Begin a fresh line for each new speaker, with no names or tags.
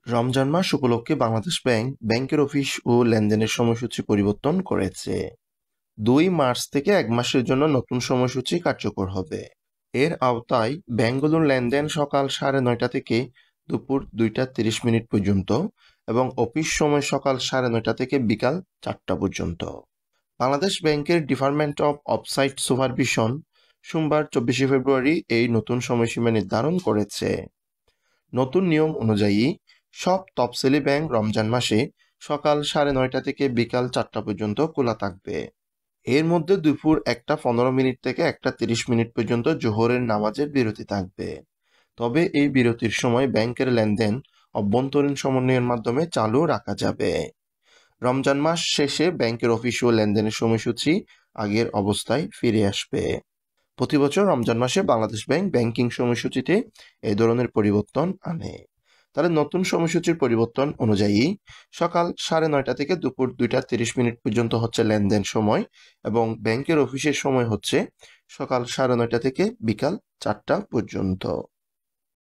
রমজান মাস উপলক্ষে বাংলাদেশ ব্যাংকের অফিস ও লেনদেনের সময়সূচি পরিবর্তন করেছে। ২ মার্চ থেকে ১ মাসের জন্য নতুন সময়সূচি কার্যকর হবে। এর আওতায় ব্যাংকগুলোর লেনদেন সকাল ৯:৩০ থেকে দুপুর ২টা ৩০ পর্যন্ত এবং অফিস সময় সকাল ৯:৩০ থেকে বিকাল ৪টা পর্যন্ত। বাংলাদেশ ব্যাংকের ডিপার্টমেন্ট অব অফসাইট সুপারভিশন সোমবার ২৪শে ফেব্রুয়ারি এই নতুন সময়সীমা নির্ধারণ করেছে। নতুন নিয়ম অনুযায়ী সব তফসিলি ব্যাংক রমজান মাসে সকাল ৯:৩০ থেকে বিকাল ৪টা পর্যন্ত খোলা থাকবে। এর মধ্যে দুপুর ১টা ১৫ থেকে ১টা ৩০ পর্যন্ত জোহরের নামাজের বিরতি থাকবে। তবে এই বিরতির সময় ব্যাংকের লেনদেন অভ্যন্তরীণ সমন্বয়ের মাধ্যমে চালু রাখা যাবে। রমজান মাস শেষে ব্যাংকের অফিস ও লেনদেনের সময়সূচি আগের অবস্থায় ফিরে আসবে। প্রতি বছর রমজান মাসে বাংলাদেশ ব্যাংকিং সময়সূচিতে এই ধরনের পরিবর্তন আনে। তাহলে নতুন সময়সূচির পরিবর্তন অনুযায়ী সকাল ৯:৩০ থেকে দুপুর ২টা ৩০ পর্যন্ত হচ্ছে লেনদেন সময় এবং ব্যাংকের অফিসের সময় হচ্ছে সকাল ৯:৩০ থেকে বিকাল ৪টা পর্যন্ত।